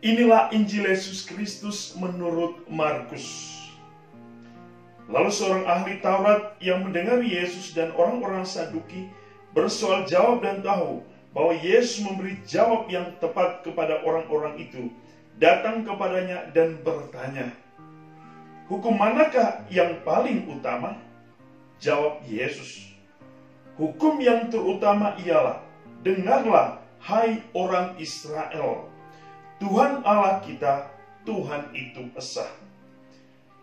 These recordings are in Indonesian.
Inilah Injil Yesus Kristus menurut Markus. Lalu seorang ahli Taurat yang mendengar Yesus dan orang-orang Saduki bersoal jawab dan tahu bahwa Yesus memberi jawab yang tepat kepada orang-orang itu, datang kepadanya dan bertanya, "Hukum manakah yang paling utama?" Jawab Yesus, "Hukum yang terutama ialah, dengarlah, hai orang Israel, Tuhan Allah kita, Tuhan itu esa.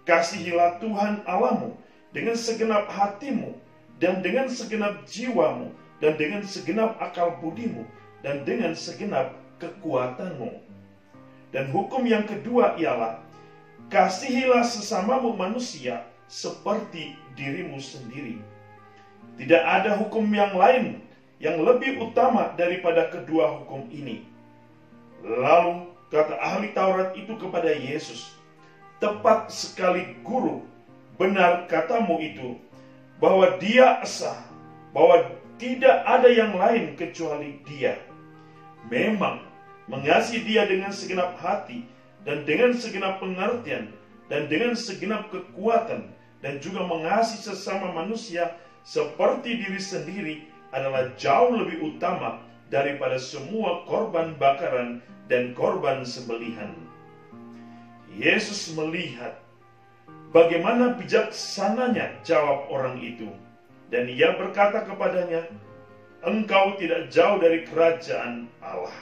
Kasihilah Tuhan Allahmu dengan segenap hatimu, dan dengan segenap jiwamu, dan dengan segenap akal budimu, dan dengan segenap kekuatanmu. Dan hukum yang kedua ialah, kasihilah sesamamu manusia seperti dirimu sendiri. Tidak ada hukum yang lain yang lebih utama daripada kedua hukum ini." Lalu kata ahli Taurat itu kepada Yesus, "Tepat sekali Guru, benar katamu itu, bahwa Dia esa, bahwa tidak ada yang lain kecuali Dia. Memang mengasihi Dia dengan segenap hati, dan dengan segenap pengertian, dan dengan segenap kekuatan, dan juga mengasihi sesama manusia seperti diri sendiri adalah jauh lebih utama daripada semua korban bakaran dan korban sembelihan." Yesus melihat bagaimana bijaksananya jawab orang itu, dan Ia berkata kepadanya, "Engkau tidak jauh dari kerajaan Allah."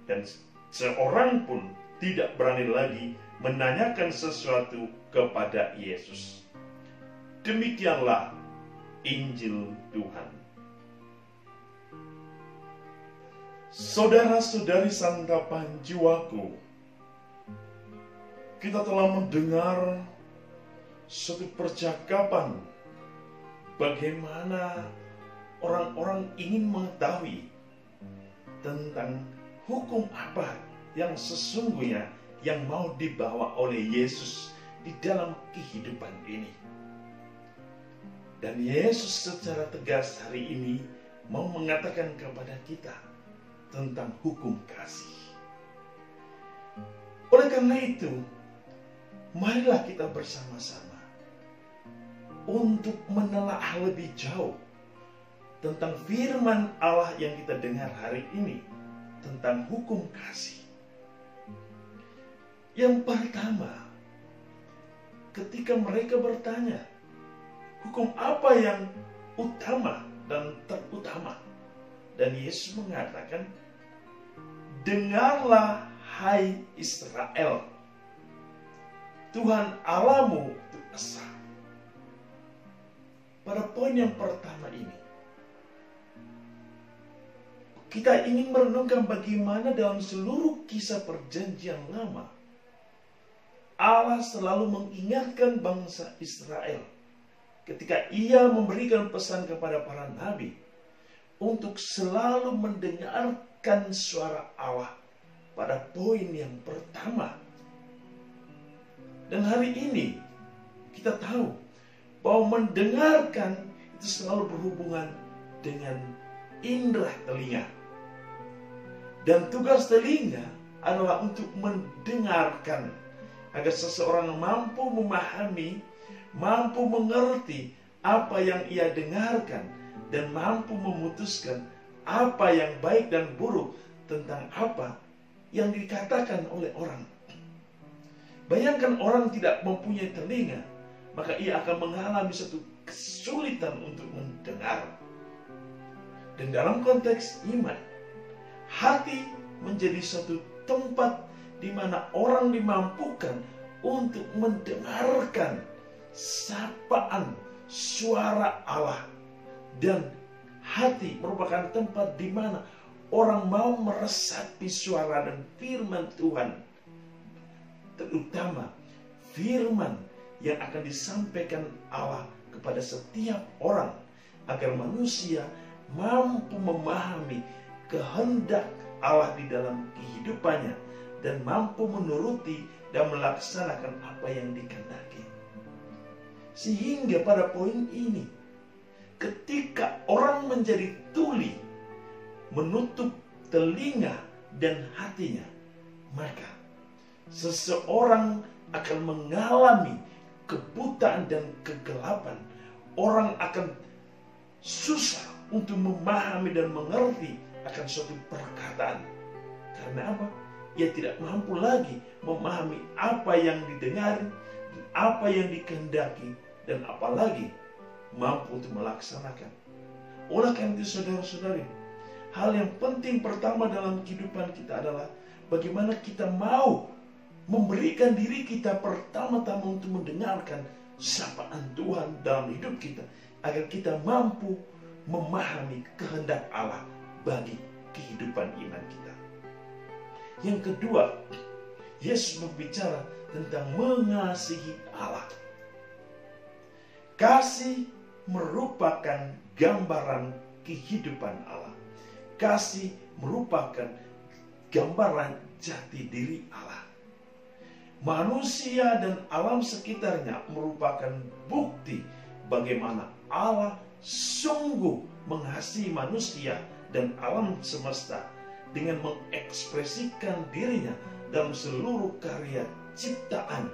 Dan seorang pun tidak berani lagi menanyakan sesuatu kepada Yesus. Demikianlah Injil Tuhan. Saudara-saudari santapan jiwaku, kita telah mendengar suatu percakapan bagaimana orang-orang ingin mengetahui tentang hukum apa yang sesungguhnya yang mau dibawa oleh Yesus di dalam kehidupan ini. Dan Yesus secara tegas hari ini mau mengatakan kepada kita tentang hukum kasih. Oleh karena itu, marilah kita bersama-sama untuk menelaah lebih jauh tentang firman Allah yang kita dengar hari ini tentang hukum kasih. Yang pertama, ketika mereka bertanya, hukum apa yang utama dan terutama? Dan Yesus mengatakan, "Dengarlah, hai Israel, Tuhan Allahmu itu esa." Pada poin yang pertama ini, kita ingin merenungkan bagaimana dalam seluruh kisah perjanjian lama, Allah selalu mengingatkan bangsa Israel ketika Ia memberikan pesan kepada para nabi untuk selalu mendengarkan suara Allah pada poin yang pertama. Dan hari ini kita tahu bahwa mendengarkan itu selalu berhubungan dengan indera telinga. Dan tugas telinga adalah untuk mendengarkan agar seseorang mampu memahami, mampu mengerti apa yang ia dengarkan, dan mampu memutuskan apa yang baik dan buruk tentang apa yang dikatakan oleh orang. Bayangkan orang tidak mempunyai telinga, maka ia akan mengalami satu kesulitan untuk mendengar. Dan dalam konteks iman, hati menjadi suatu tempat di mana orang dimampukan untuk mendengarkan sapaan suara Allah. Dan hati merupakan tempat di mana orang mau meresapi suara dan firman Tuhan. Terutama firman yang akan disampaikan Allah kepada setiap orang, agar manusia mampu memahami kehendak Allah di dalam kehidupannya, dan mampu menuruti dan melaksanakan apa yang dikehendaki. Sehingga pada poin ini, ketika orang menjadi tuli, menutup telinga dan hatinya, maka seseorang akan mengalami kebutaan dan kegelapan. Orang akan susah untuk memahami dan mengerti akan suatu perkataan. Karena apa? Ia tidak mampu lagi memahami apa yang didengar, apa yang dikehendaki, dan apalagi mampu untuk melaksanakan. Oleh karena itu saudara-saudari, hal yang penting pertama dalam kehidupan kita adalah bagaimana kita mau memberikan diri kita pertama-tama untuk mendengarkan sapaan Tuhan dalam hidup kita, agar kita mampu memahami kehendak Allah bagi kehidupan iman kita. Yang kedua, Yesus berbicara tentang mengasihi Allah. Kasih merupakan gambaran kehidupan Allah. Kasih merupakan gambaran jati diri Allah. Manusia dan alam sekitarnya merupakan bukti bagaimana Allah sungguh mengasihi manusia dan alam semesta dengan mengekspresikan dirinya dalam seluruh karya ciptaan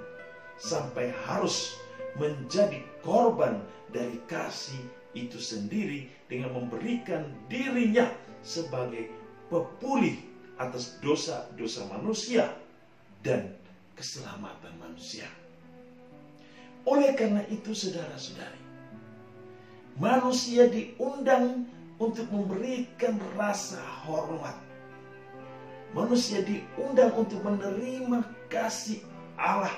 sampai harus menjadi korban dari kasih itu sendiri dengan memberikan dirinya sebagai pepulih atas dosa-dosa manusia dan keselamatan manusia. Oleh karena itu saudara-saudari, manusia diundang untuk memberikan rasa hormat. Manusia diundang untuk menerima kasih Allah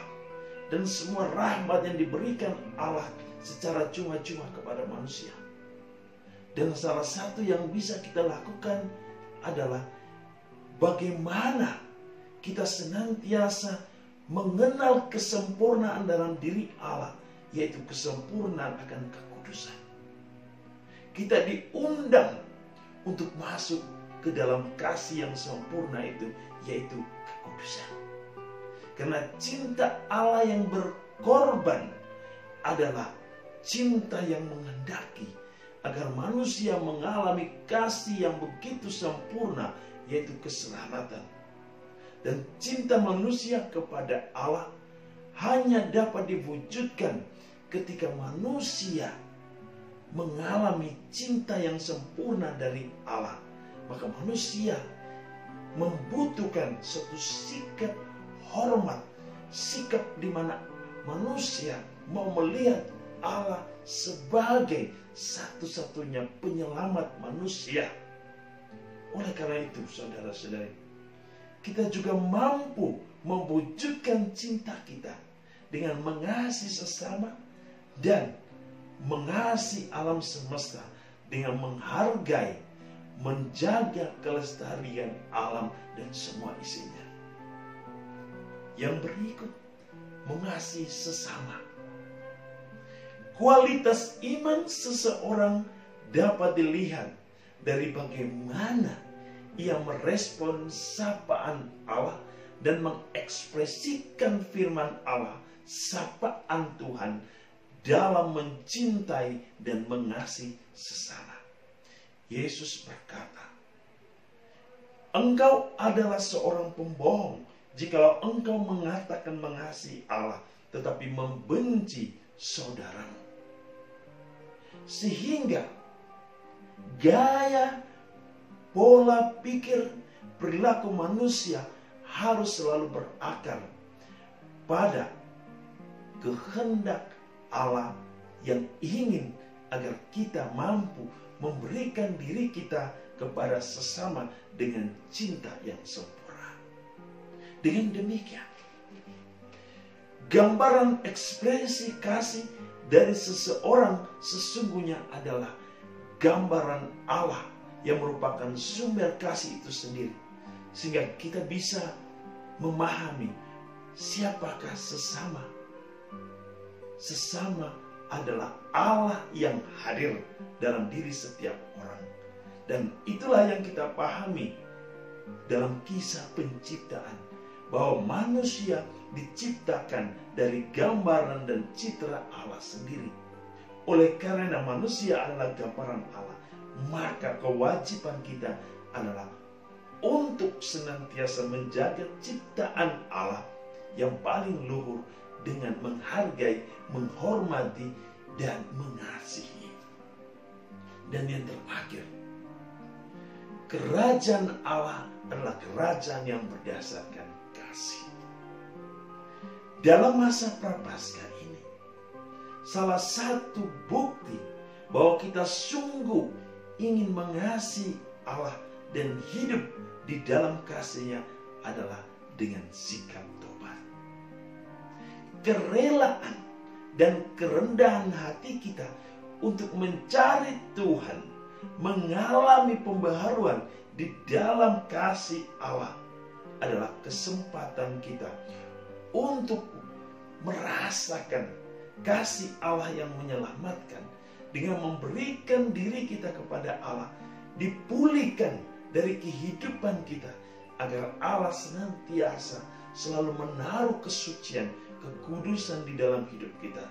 dan semua rahmat yang diberikan Allah secara cuma-cuma kepada manusia. Dan salah satu yang bisa kita lakukan adalah bagaimana kita senantiasa mengenal kesempurnaan dalam diri Allah, yaitu kesempurnaan akan kekudusan. Kita diundang untuk masuk ke dalam kasih yang sempurna itu, yaitu kekudusan. Karena cinta Allah yang berkorban adalah cinta yang menghendaki agar manusia mengalami kasih yang begitu sempurna, yaitu keselamatan. Dan cinta manusia kepada Allah hanya dapat diwujudkan ketika manusia mengalami cinta yang sempurna dari Allah. Maka manusia membutuhkan suatu sikap hormat, sikap di mana manusia mau melihat Allah sebagai satu-satunya penyelamat manusia. Oleh karena itu, saudara-saudari, kita juga mampu mewujudkan cinta kita dengan mengasihi sesama dan mengasihi alam semesta dengan menghargai, menjaga kelestarian alam dan semua isinya. Yang berikut, mengasihi sesama. Kualitas iman seseorang dapat dilihat dari bagaimana ia merespon sapaan Allah dan mengekspresikan firman Allah, sapaan Tuhan, dalam mencintai dan mengasihi sesama. Yesus berkata, "Engkau adalah seorang pembohong jikalau engkau mengatakan mengasihi Allah tetapi membenci saudaramu." Sehingga gaya, pola pikir, perilaku manusia harus selalu berakar pada kehendak Allah yang ingin agar kita mampu memberikan diri kita kepada sesama dengan cinta yang sempurna. Dengan demikian, gambaran ekspresi kasih dari seseorang sesungguhnya adalah gambaran Allah yang merupakan sumber kasih itu sendiri. Sehingga kita bisa memahami siapakah sesama. Sesama adalah Allah yang hadir dalam diri setiap orang. Dan itulah yang kita pahami dalam kisah penciptaan, bahwa manusia diciptakan dari gambaran dan citra Allah sendiri. Oleh karena manusia adalah gambaran Allah, maka kewajiban kita adalah untuk senantiasa menjaga ciptaan Allah yang paling luhur dengan menghargai, menghormati, dan mengasihi. Dan yang terakhir, kerajaan Allah adalah kerajaan yang berdasarkan kasih. Dalam masa prapaskah ini, salah satu bukti bahwa kita sungguh ingin mengasihi Allah dan hidup di dalam kasih-Nya adalah dengan sikap tobat. Kerelaan dan kerendahan hati kita untuk mencari Tuhan, mengalami pembaharuan di dalam kasih Allah adalah kesempatan kita untuk merasakan kasih Allah yang menyelamatkan dengan memberikan diri kita kepada Allah, dipulihkan dari kehidupan kita agar Allah senantiasa selalu menaruh kesucian, kekudusan di dalam hidup kita.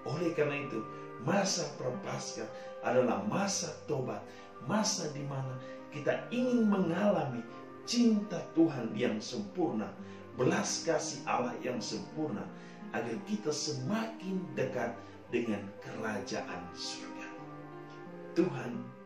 Oleh karena itu, masa prapaskah adalah masa tobat, masa di mana kita ingin mengalami cinta Tuhan yang sempurna, belas kasih Allah yang sempurna, agar kita semakin dekat dengan kerajaan surga. Tuhan